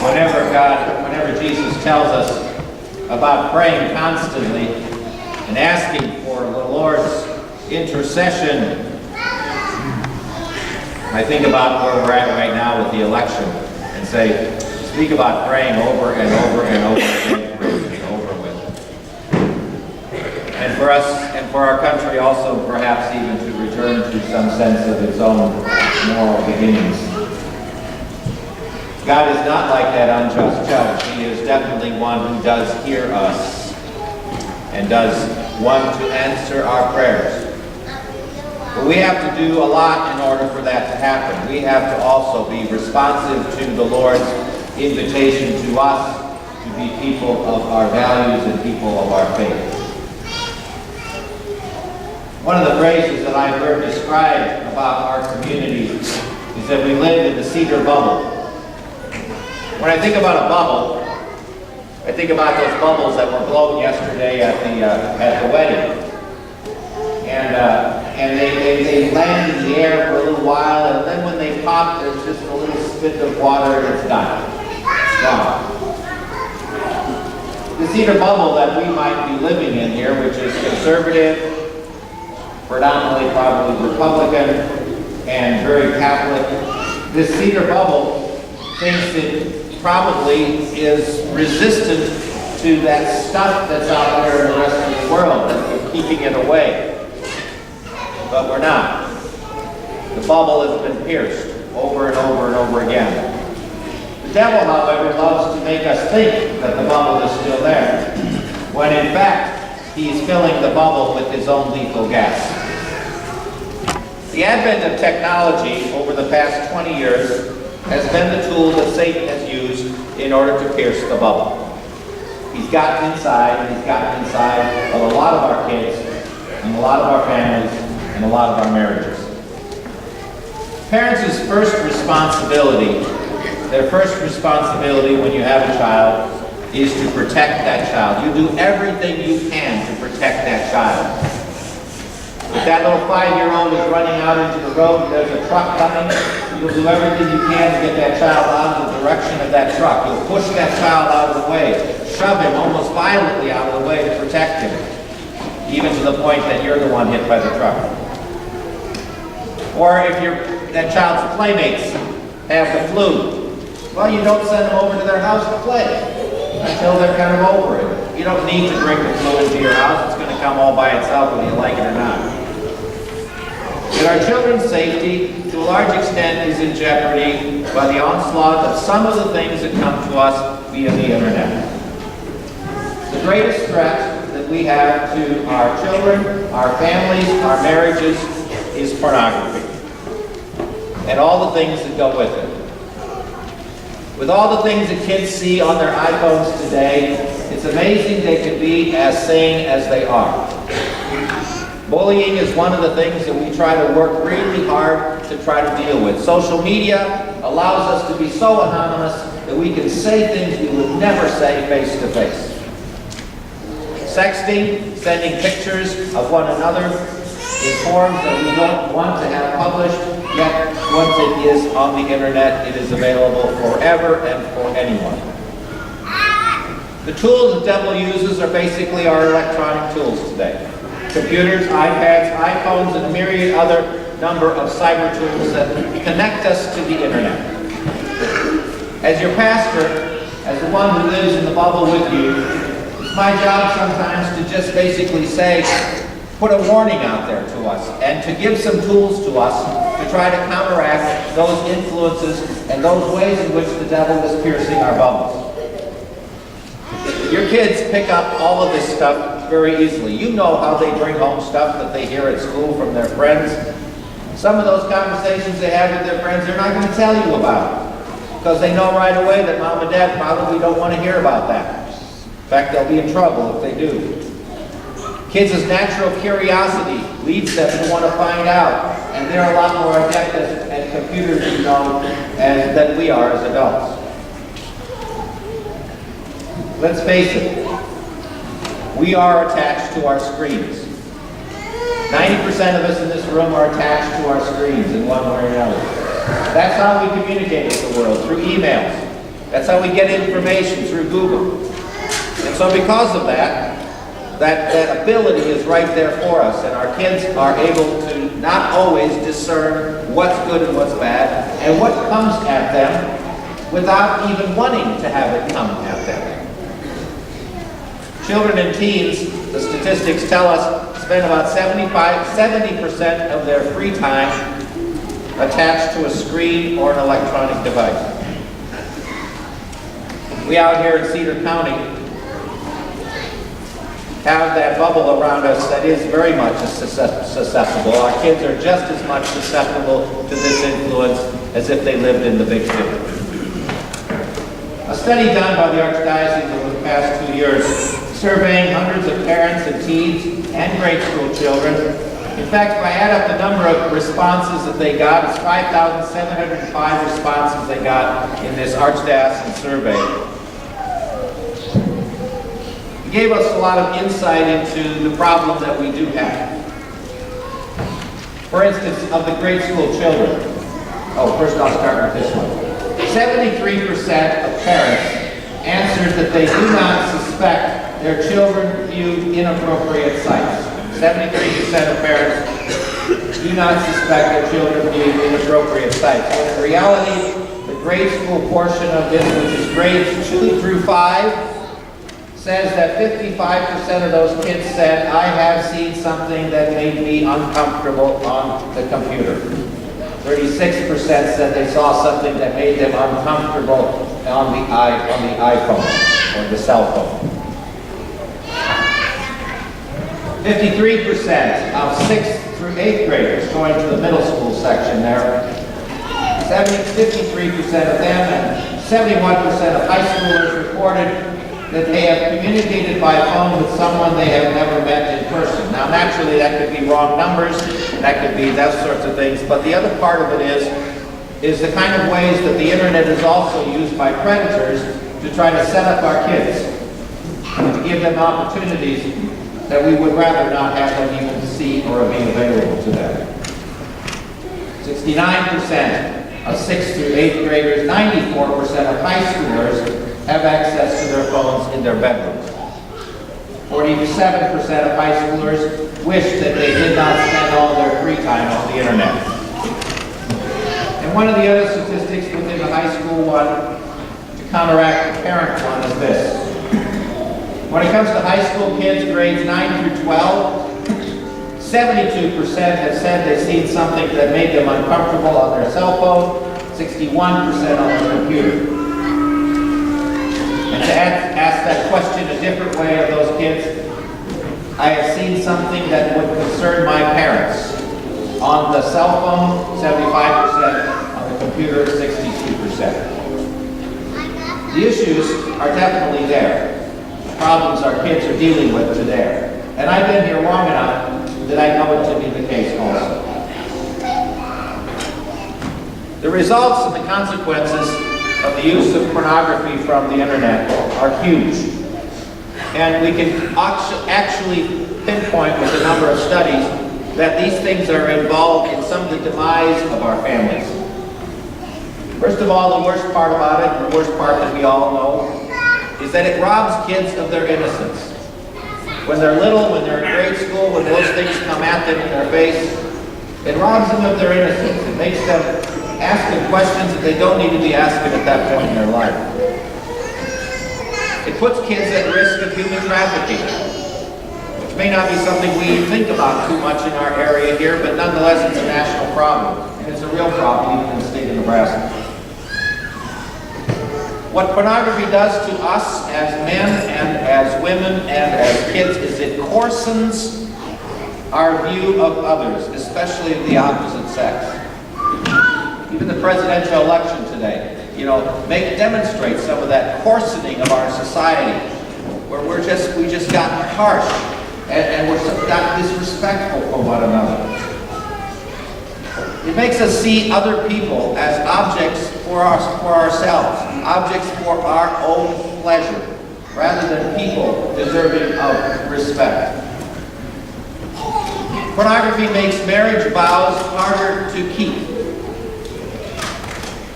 Whenever Jesus tells us about praying constantly and asking for the Lord's intercession, I think about where we're at right now with the election and say, speak about praying over and over and over again for it to be over with. And for us and for our country also perhaps even to return to some sense of its own moral beginnings. God is not like that unjust judge. He is definitely one who does hear us and does want to answer our prayers. But we have to do a lot in order for that to happen. We have to also be responsive to the Lord's invitation to us to be people of our values and people of our faith. One of the phrases that I've heard described about our community is that we live in the cedar bubble. When I think about a bubble, I think about those bubbles that were blown yesterday at the wedding. And they land in the air for a little while, and then when they pop, there's just a little spit of water and it's done. It's gone. The cedar bubble that we might be living in here, which is conservative, predominantly probably Republican, and very Catholic, this cedar bubble thinks it probably is resistant to that stuff that's out there in the rest of the world that's keeping it away. But we're not. The bubble has been pierced over and over and over again. The devil, however, loves to make us think that the bubble is still there, when in fact he's filling the bubble with his own lethal gas. The advent of technology over the past 20 years has been the tool that Satan has used in order to pierce the bubble. He's gotten inside of a lot of our kids, and a lot of our families, and a lot of our marriages. Parents' first responsibility, their first responsibility when you have a child, is to protect that child. You do everything you can to protect that child. If that little 5-year-old is running out into the road and there's a truck coming, you'll do everything you can to get that child out of the direction of that truck. You'll push that child out of the way, shove him almost violently out of the way to protect him, even to the point that you're the one hit by the truck. Or if that child's playmates have the flu, well, you don't send them over to their house to play until they're kind of over it. You don't need to bring the flu into your house. It's going to come all by itself whether you like it or not. And our children's safety, to a large extent, is in jeopardy by the onslaught of some of the things that come to us via the internet. The greatest threat that we have to our children, our families, our marriages, is pornography. And all the things that go with it. With all the things that kids see on their iPhones today, it's amazing they can be as sane as they are. Bullying is one of the things that we try to work really hard to try to deal with. Social media allows us to be so anonymous that we can say things we would never say face to face. Sexting, sending pictures of one another in forms that we don't want to have published, yet once it is on the internet, it is available forever and for anyone. The tools the devil uses are basically our electronic tools today. Computers, iPads, iPhones, and a myriad other number of cyber tools that connect us to the internet. As your pastor, as the one who lives in the bubble with you, it's my job sometimes to just basically say, put a warning out there to us and to give some tools to us to try to counteract those influences and those ways in which the devil is piercing our bubbles. Your kids pick up all of this stuff very easily. You know how they bring home stuff that they hear at school from their friends. Some of those conversations they have with their friends, they're not going to tell you about because they know right away that mom and dad probably don't want to hear about that. In fact, they'll be in trouble if they do. Kids' natural curiosity leads them to want to find out, and they're a lot more adept at computers, than we are as adults. Let's face it, we are attached to our screens. 90% of us in this room are attached to our screens in one way or another. That's how we communicate with the world, through emails, That's how we get information, through Google. And so because of that ability is right there for us, and our kids are able to not always discern what's good and what's bad, and what comes at them without even wanting to have it come at them. Children and teens, the statistics tell us, spend about 70% of their free time attached to a screen or an electronic device. We out here in Cedar County have that bubble around us that is very much susceptible. Our kids are just as much susceptible to this influence as if they lived in the big city. A study done by the Archdiocese over the past 2 years, surveying hundreds of parents and teens and grade school children. In fact, if I add up the number of responses that they got, it's 5,705 responses they got in this Archdiocesan survey. It gave us a lot of insight into the problem that we do have. For instance, of the grade school children. First I'll start with this one. 73% of parents answered that they do not suspect their children view inappropriate sites. 73% of parents do not suspect their children view inappropriate sites. When in reality, the grade school portion of this, which is grades 2 through 5, says that 55% of those kids said, I have seen something that made me uncomfortable on the computer. 36% said they saw something that made them uncomfortable on the iPhone or the cell phone. 53% of 6th through 8th graders, going to the middle school section there, 53% of them and 71% of high schoolers reported that they have communicated by phone with someone they have never met in person. Now, naturally, that could be wrong numbers, that could be those sorts of things, but the other part of it is the kind of ways that the internet is also used by predators to try to set up our kids and to give them opportunities that we would rather not have them even see or be available to them. 69% of 6th through 8th graders, 94% of high schoolers have access to their phones in their bedrooms. 47% of high schoolers wish that they did not spend all their free time on the internet. And one of the other statistics within the high school one, to counteract the parent one, is this. When it comes to high school kids, grades 9 through 12, 72% have said they've seen something that made them uncomfortable on their cell phone, 61% on their computer. And to ask that question a different way of those kids, I have seen something that would concern my parents. On the cell phone, 75%, on the computer, 62%. The issues are definitely there. The problems our kids are dealing with are there. And I've been here long enough that I know it to be the case also. The results and the consequences of the use of pornography from the internet are huge. And we can actually pinpoint with a number of studies that these things are involved in some of the demise of our families. First of all, the worst part about it, and the worst part that we all know, is that it robs kids of their innocence. When they're little, when they're in grade school, when those things come at them in their face, it robs them of their innocence. It makes them asking questions that they don't need to be asking at that point in their life. It puts kids at risk of human trafficking, which may not be something we think about too much in our area here, but nonetheless it's a national problem, and it's a real problem even in the state of Nebraska. What pornography does to us as men and as women and as kids is it coarsens our view of others, especially of the opposite sex. Even the presidential election today, demonstrates some of that coarsening of our society, where we just got harsh and we're got disrespectful for one another. It makes us see other people as objects for ourselves, objects for our own pleasure, rather than people deserving of respect. Pornography makes marriage vows harder to keep.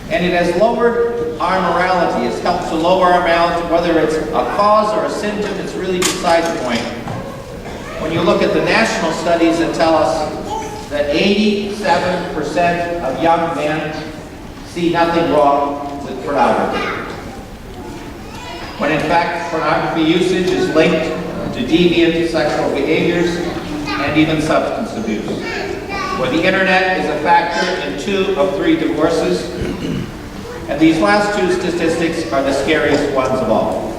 And it has lowered our morality. It's helped to lower our morality, whether it's a cause or a symptom, it's really beside the point. When you look at the national studies that tell us that 87% of young men see nothing wrong with pornography. When in fact, pornography usage is linked to deviant sexual behaviors and even substance abuse. Where the internet is a factor in 2 of 3 divorces. And these last 2 statistics are the scariest ones of all.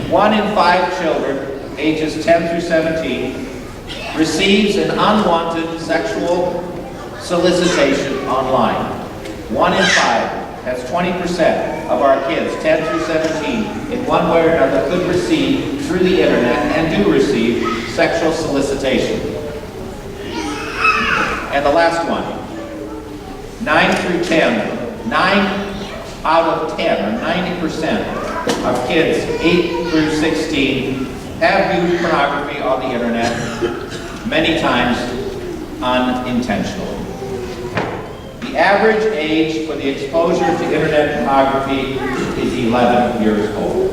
1 in 5 children, ages 10 through 17, receives an unwanted sexual solicitation online. 1 in 5. That's 20% of our kids, 10 through 17, in one way or another could receive, through the internet, and do receive, sexual solicitation. And the last one, 9 through 10, 9 out of 10, or 90% of kids 8 through 16 have viewed pornography on the internet, many times unintentionally. The average age for the exposure to internet pornography is 11 years old.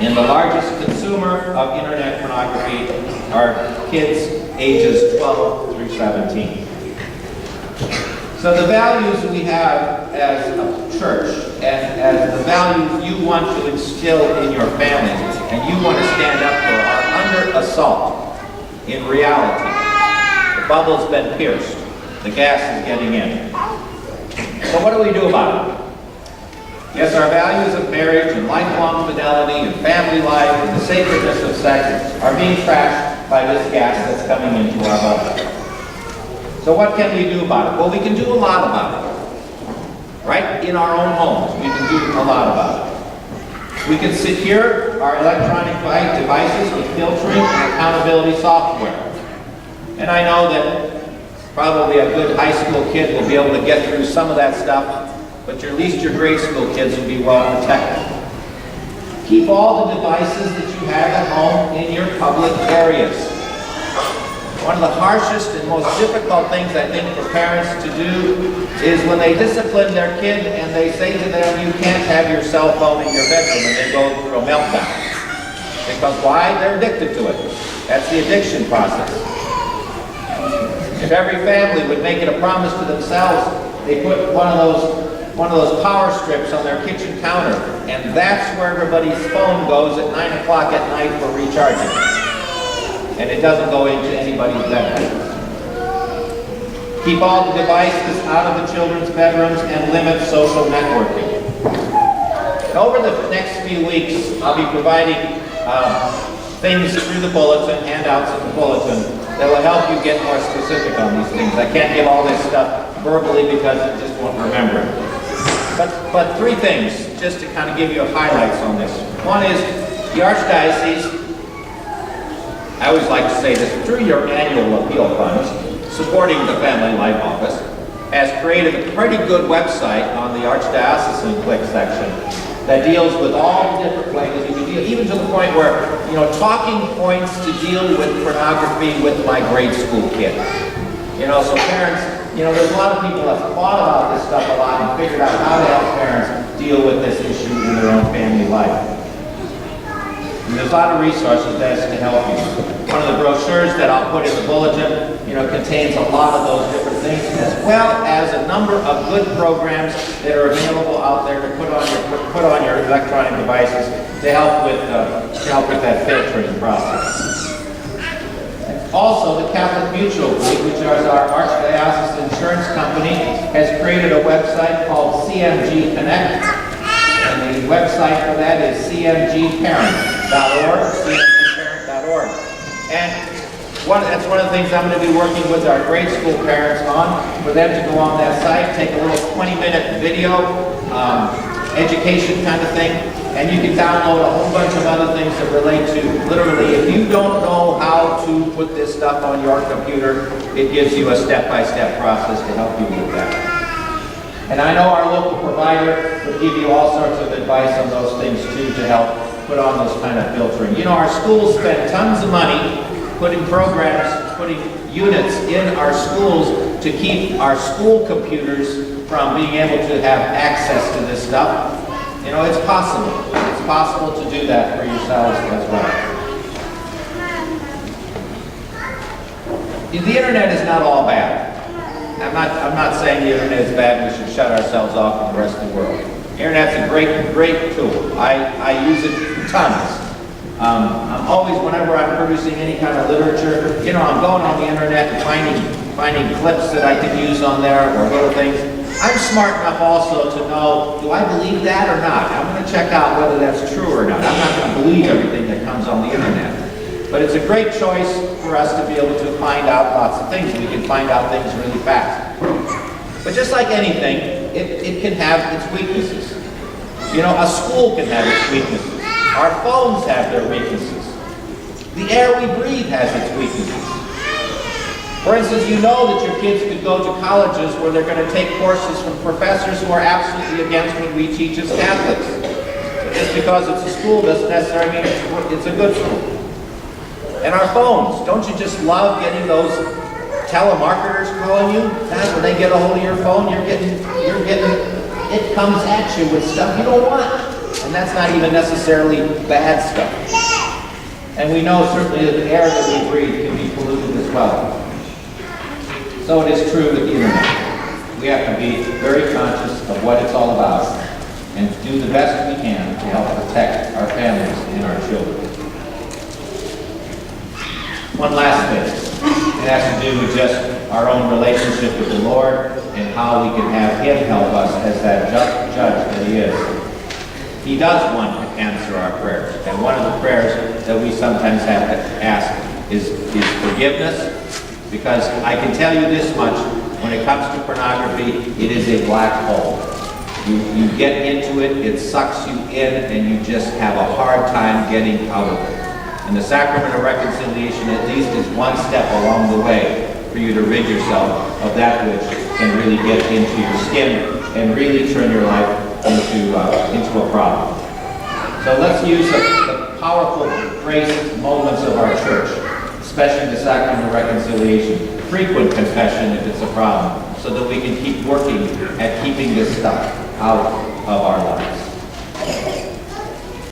And the largest consumer of internet pornography are kids ages 12 through 17. So the values we have as a church and as the values you want to instill in your families and you want to stand up for are under assault in reality. The bubble's been pierced. The gas is getting in. So what do we do about it? Yes, our values of marriage and lifelong fidelity and family life and the sacredness of sex are being trashed by this gas that's coming into our bubble. So what can we do about it? Well, we can do a lot about it. Right? In our own homes, we can do a lot about it. We can secure our electronic devices with filtering and accountability software. And I know that probably a good high school kid will be able to get through some of that stuff, but at least your grade school kids will be well protected. Keep all the devices that you have at home in your public areas. One of the harshest and most difficult things I think for parents to do is when they discipline their kid and they say to them, you can't have your cell phone in your bedroom, and they go through a meltdown. Because why? They're addicted to it. That's the addiction process. If every family would make it a promise to themselves, they put one of those power strips on their kitchen counter, and that's where everybody's phone goes at 9 o'clock at night for recharging. And it doesn't go into anybody's bedroom. Keep all the devices out of the children's bedrooms and limit social networking. And over the next few weeks, I'll be providing things through the bulletin, handouts in the bulletin, that will help you get more specific on these things. I can't give all this stuff verbally because I just won't remember it. But 3 things, just to kind of give you highlights on this. One is the Archdiocese, I always like to say this, through your annual appeal funds, supporting the Family Life Office, has created a pretty good website on the Archdiocesan Click section that deals with all the different ways you can deal, even to the point where, talking points to deal with pornography with my grade school kid. So parents, there's a lot of people that have thought about this stuff a lot and figured out how to help parents deal with this issue in their own family life. And there's a lot of resources that's to help you. One of the brochures that I'll put in the bulletin, contains a lot of those different things, as well as a number of good programs that are available out there to put on your electronic devices to help with that filtering process. Also, the Catholic Mutual League, which is our Archdiocesan insurance company, has created a website called CMG Connect. And the website for that is cmgparent.org, cmgparent.org. And that's one of the things I'm going to be working with our grade school parents on, for them to go on that site, take a little 20-minute video, education kind of thing, and you can download a whole bunch of other things that relate to, literally, if you don't know how to put this stuff on your computer, it gives you a step-by-step process to help you with that. And I know our local provider would give you all sorts of advice on those things too to help put on those kind of filtering. Our schools spend tons of money putting programs, putting units in our schools to keep our school computers from being able to have access to this stuff, you know, it's possible. It's possible to do that for yourselves as well. The internet is not all bad. I'm not saying the internet is bad. We should shut ourselves off from the rest of the world. The internet's a great tool. I use it tons. I'm always, whenever I'm producing any kind of literature, you know, I'm going on the internet and finding clips that I can use on there or little things. I'm smart enough also to know, do I believe that or not? I'm going to check out whether that's true or not. I'm not going to believe everything that comes on the internet. But it's a great choice for us to be able to find out lots of things. We can find out things really fast. But just like anything, it can have its weaknesses. You know, a school can have its weaknesses. Our phones have their weaknesses. The air we breathe has its weaknesses. For instance, you know that your kids could go to colleges where they're going to take courses from professors who are absolutely against what we teach as Catholics. Just because it's a school doesn't necessarily mean it's a good school. And our phones, don't you just love getting those telemarketers calling you? Guys, when they get a hold of your phone, you're getting, it comes at you with stuff you don't want. And that's not even necessarily bad stuff. And we know certainly that the air that we breathe can be polluted as well. So it is true with the internet. We have to be very conscious of what it's all about and do the best we can to help protect our families and our children. One last thing. It has to do with just our own relationship with the Lord and how we can have Him help us as that just judge that He is. He does want to answer our prayers. And one of the prayers that we sometimes have to ask is forgiveness. Because I can tell you this much, when it comes to pornography, it is a black hole. You get into it, it sucks you in, and you just have a hard time getting out of it. And the sacrament of reconciliation at least is one step along the way for you to rid yourself of that which can really get into your skin and really turn your life into a problem. So let's use the powerful grace moments of our church, especially the sacrament of reconciliation, frequent confession if it's a problem, so that we can keep working at keeping this stuff out of our lives.